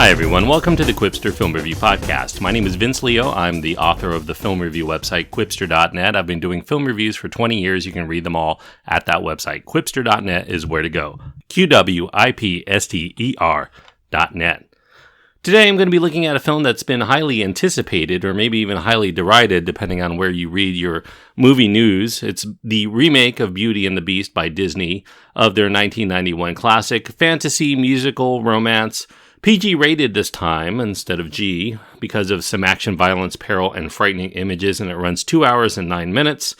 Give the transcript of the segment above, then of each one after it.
Hi everyone, welcome to the Quipster Film Review Podcast. My name is Vince Leo. I'm the author of the film review website Quipster.net. I've been doing film reviews for 20 years. You can read them all at that website. Quipster.net is where to go. QWIPSTER.net. Today I'm going to be looking at a film that's been highly anticipated or maybe even highly derided depending on where you read your movie news. It's the remake of Beauty and the Beast by Disney of their 1991 classic fantasy musical romance. PG rated this time instead of G because of some action, violence, peril, and frightening images, and it runs 2 hours and 9 minutes.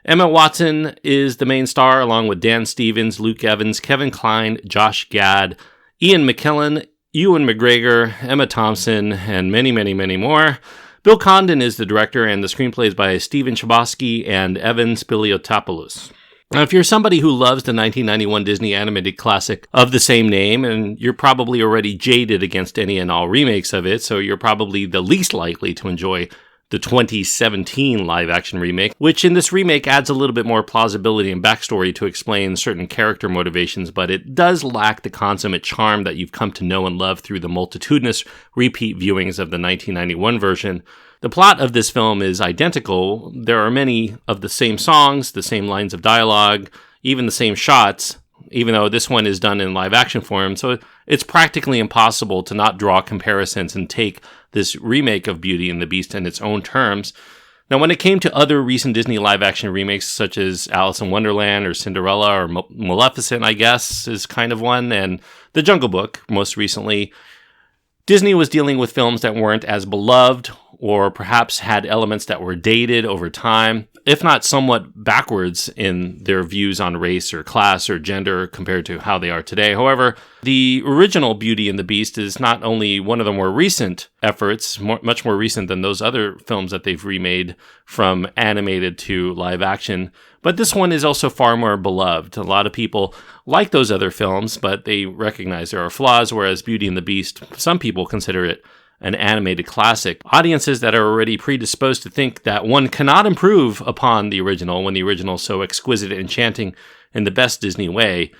Emma Watson is the main star, along with Dan Stevens, Luke Evans, Kevin Kline, Josh Gad, Ian McKellen, Ewan McGregor, Emma Thompson, and many, many, many more. Bill Condon is the director, and the screenplay is by Stephen Chbosky and Evan Spiliotopoulos. Now, if you're somebody who loves the 1991 Disney animated classic of the same name, and you're probably already jaded against any and all remakes of it, so you're probably the least likely to enjoy the 2017 live-action remake, which in this remake adds a little bit more plausibility and backstory to explain certain character motivations, but it does lack the consummate charm that you've come to know and love through the multitudinous repeat viewings of the 1991 version. The plot of this film is identical. There are many of the same songs, the same lines of dialogue, even the same shots, even though this one is done in live action form. So it's practically impossible to not draw comparisons and take this remake of Beauty and the Beast in its own terms. Now, when it came to other recent Disney live action remakes, such as Alice in Wonderland or Cinderella or Maleficent, I guess, is kind of one, and The Jungle Book, most recently, Disney was dealing with films that weren't as beloved or perhaps had elements that were dated over time, if not somewhat backwards in their views on race or class or gender compared to how they are today. However, the original Beauty and the Beast is not only one of the more recent efforts, much more recent than those other films that they've remade from animated to live action, but this one is also far more beloved. A lot of people like those other films, but they recognize there are flaws, whereas Beauty and the Beast, some people consider it an animated classic. Audiences that are already predisposed to think that one cannot improve upon the original when the original is so exquisite and enchanting in the best Disney way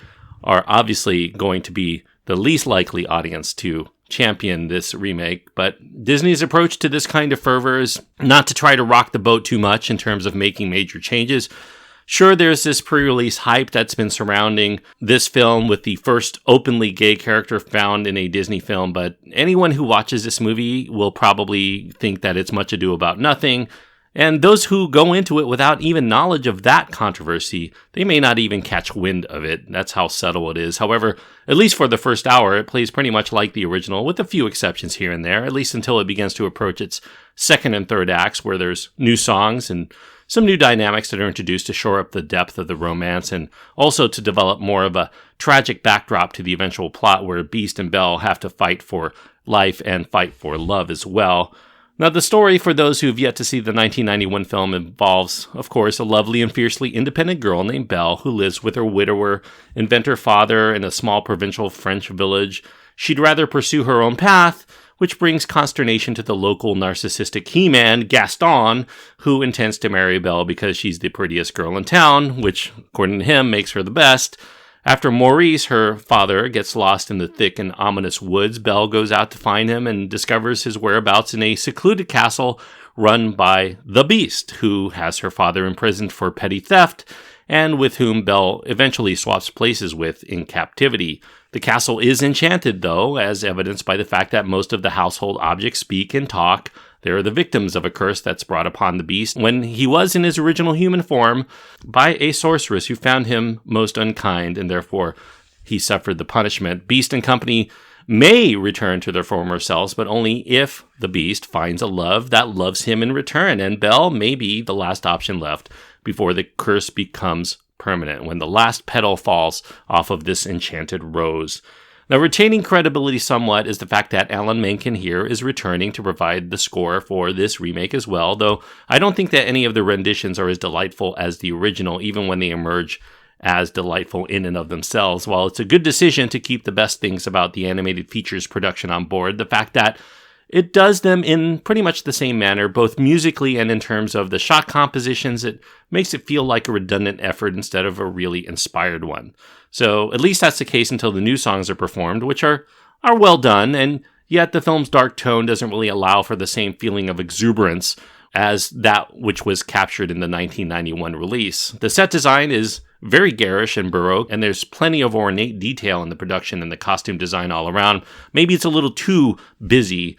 are obviously going to be the least likely audience to champion this remake. But Disney's approach to this kind of fervor is not to try to rock the boat too much in terms of making major changes. Sure, there's this pre-release hype that's been surrounding this film with the first openly gay character found in a Disney film, but anyone who watches this movie will probably think that it's Much Ado About Nothing, and those who go into it without even knowledge of that controversy, they may not even catch wind of it. That's how subtle it is. However, at least for the first hour, it plays pretty much like the original, with a few exceptions here and there, at least until it begins to approach its second and third acts, where there's new songs and some new dynamics that are introduced to shore up the depth of the romance and also to develop more of a tragic backdrop to the eventual plot where Beast and Belle have to fight for life and fight for love as well. Now, the story, for those who have yet to see the 1991 film, involves, of course, a lovely and fiercely independent girl named Belle who lives with her widower, inventor father in a small provincial French village. She'd rather pursue her own path, which brings consternation to the local narcissistic he-man, Gaston, who intends to marry Belle because she's the prettiest girl in town, which, according to him, makes her the best. After Maurice, her father, gets lost in the thick and ominous woods, Belle goes out to find him and discovers his whereabouts in a secluded castle run by the Beast, who has her father imprisoned for petty theft, and with whom Belle eventually swaps places with in captivity. The castle is enchanted, though, as evidenced by the fact that most of the household objects speak and talk. They're the victims of a curse that's brought upon the Beast when he was in his original human form by a sorceress who found him most unkind, and therefore he suffered the punishment. Beast and company may return to their former selves, but only if the Beast finds a love that loves him in return, and Belle may be the last option left before the curse becomes permanent, when the last petal falls off of this enchanted rose. Now, retaining credibility somewhat is the fact that Alan Menken here is returning to provide the score for this remake as well, though I don't think that any of the renditions are as delightful as the original, even when they emerge as delightful in and of themselves. While it's a good decision to keep the best things about the animated features production on board, the fact that it does them in pretty much the same manner, both musically and in terms of the shot compositions. It makes it feel like a redundant effort instead of a really inspired one. So at least that's the case until the new songs are performed, which are well done. And Yet the film's dark tone doesn't really allow for the same feeling of exuberance as that which was captured in the 1991 release. The set design is very garish and baroque, and there's plenty of ornate detail in the production and the costume design all around. Maybe it's a little too busy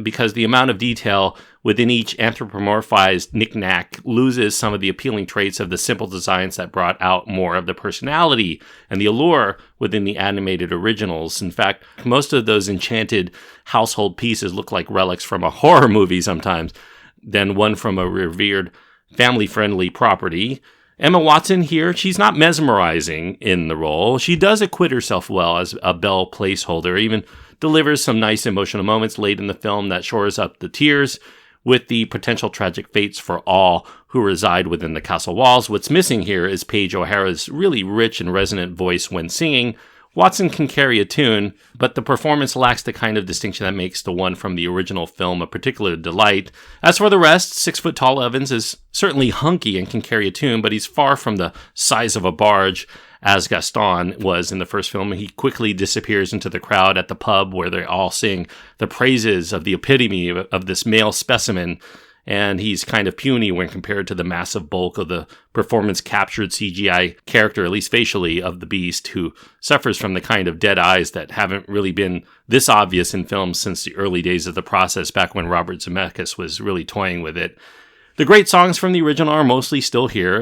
because the amount of detail within each anthropomorphized knick-knack loses some of the appealing traits of the simple designs that brought out more of the personality and the allure within the animated originals. In fact, most of those enchanted household pieces look like relics from a horror movie sometimes than one from a revered family-friendly property. Emma Watson here, she's not mesmerizing in the role. She does acquit herself well as a Belle placeholder, even delivers some nice emotional moments late in the film that shores up the tears with the potential tragic fates for all who reside within the castle walls. What's missing here is Paige O'Hara's really rich and resonant voice when singing. Watson can carry a tune, but the performance lacks the kind of distinction that makes the one from the original film a particular delight. As for the rest, 6-foot-tall Evans is certainly hunky and can carry a tune, but he's far from the size of a barge as Gaston was in the first film. He quickly disappears into the crowd at the pub where they all sing the praises of the epitome of this male specimen, and he's kind of puny when compared to the massive bulk of the performance-captured CGI character, at least facially, of the Beast, who suffers from the kind of dead eyes that haven't really been this obvious in films since the early days of the process, back when Robert Zemeckis was really toying with it. The great songs from the original are mostly still here,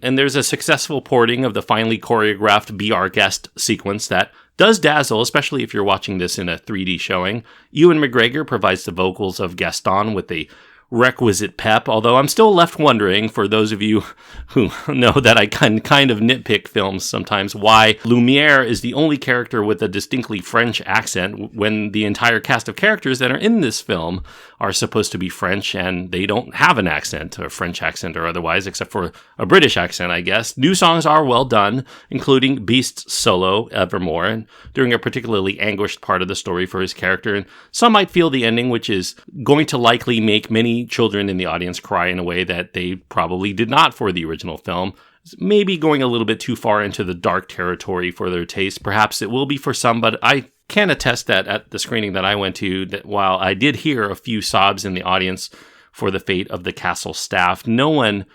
and there's a successful porting of the finely choreographed Be Our Guest sequence that does dazzle, especially if you're watching this in a 3D showing. Ewan McGregor provides the vocals of Gaston with a requisite pep, although I'm still left wondering, for those of you who know that I can kind of nitpick films sometimes, why Lumiere is the only character with a distinctly French accent when the entire cast of characters that are in this film are supposed to be French and they don't have an accent, or French accent or otherwise, except for a British accent, I guess. New songs are well done, including Beast's solo, Evermore, and during a particularly anguished part of the story for his character, and some might feel the ending, which is going to likely make many children in the audience cry in a way that they probably did not for the original film. Maybe going a little bit too far into the dark territory for their taste. Perhaps it will be for some, but I can attest that at the screening that I went to, that while I did hear a few sobs in the audience for the fate of the castle staff, no one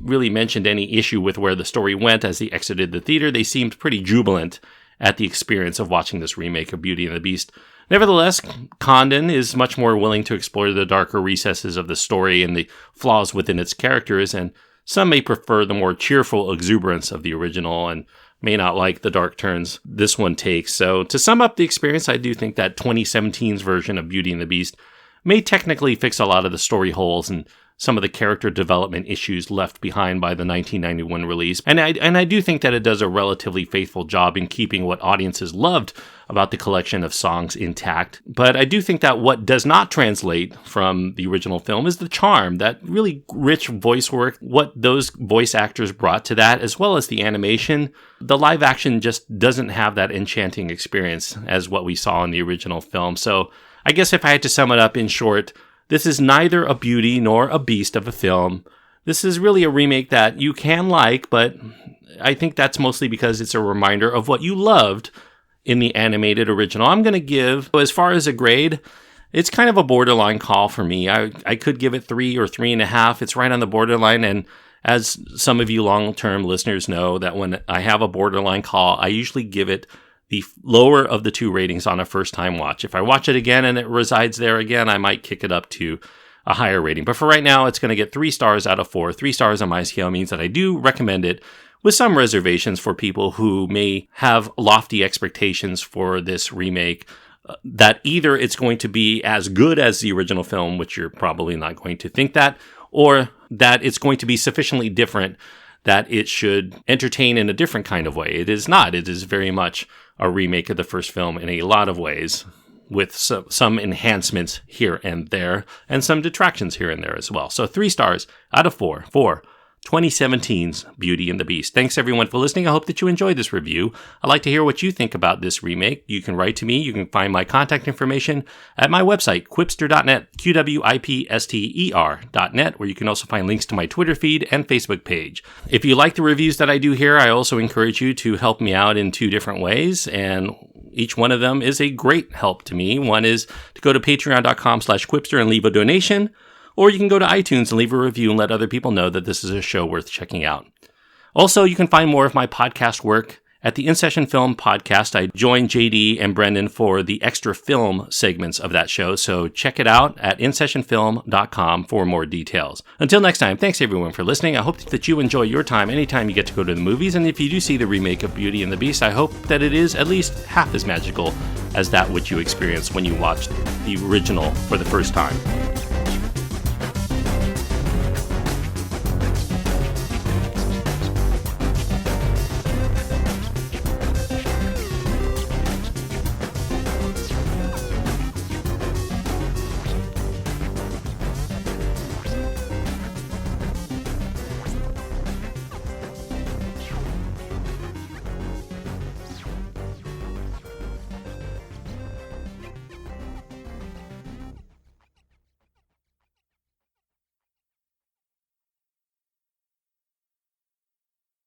really mentioned any issue with where the story went as they exited the theater. They seemed pretty jubilant at the experience of watching this remake of Beauty and the Beast. Nevertheless, Condon is much more willing to explore the darker recesses of the story and the flaws within its characters, and some may prefer the more cheerful exuberance of the original and may not like the dark turns this one takes. So to sum up the experience, I do think that 2017's version of Beauty and the Beast may technically fix a lot of the story holes and some of the character development issues left behind by the 1991 release. And I do think that it does a relatively faithful job in keeping what audiences loved about the collection of songs intact. But I do think that what does not translate from the original film is the charm, that really rich voice work, what those voice actors brought to that, as well as the animation. The live action just doesn't have that enchanting experience as what we saw in the original film. So I guess if I had to sum it up in short, this is neither a Beauty nor a Beast of a film. This is really a remake that you can like, but I think that's mostly because it's a reminder of what you loved in the animated original. I'm going to give, as far as a grade, it's kind of a borderline call for me. I could give it 3 or 3.5. It's right on the borderline, and as some of you long-term listeners know, that when I have a borderline call, I usually give it the lower of the two ratings on a first-time watch. If I watch it again and it resides there again, I might kick it up to a higher rating. But for right now, it's going to get 3 stars out of 4. 3 stars on my scale means that I do recommend it, with some reservations for people who may have lofty expectations for this remake, that either it's going to be as good as the original film, which you're probably not going to think that, or that it's going to be sufficiently different that it should entertain in a different kind of way. It is not. It is very much a remake of the first film in a lot of ways, with some enhancements here and there, and some detractions here and there as well. So 3 stars out of 4 for 2017's Beauty and the Beast. Thanks everyone for listening. I hope that you enjoyed this review. I'd like to hear what you think about this remake. You can write to me. You can find my contact information at my website, quipster.net, QWIPSTER.net, where you can also find links to my Twitter feed and Facebook page. If you like the reviews that I do here, I also encourage you to help me out in 2 different ways. And Each one of them is a great help to me. One is to go to patreon.com/Quipster and leave a donation, or you can go to iTunes and leave a review and let other people know that this is a show worth checking out. Also, you can find more of my podcast work at the In Session Film podcast. I joined JD and Brendan for the extra film segments of that show, so check it out at insessionfilm.com for more details. Until next time, thanks everyone for listening. I hope that you enjoy your time anytime you get to go to the movies, and if you do see the remake of Beauty and the Beast, I hope that it is at least half as magical as that which you experienced when you watched the original for the first time.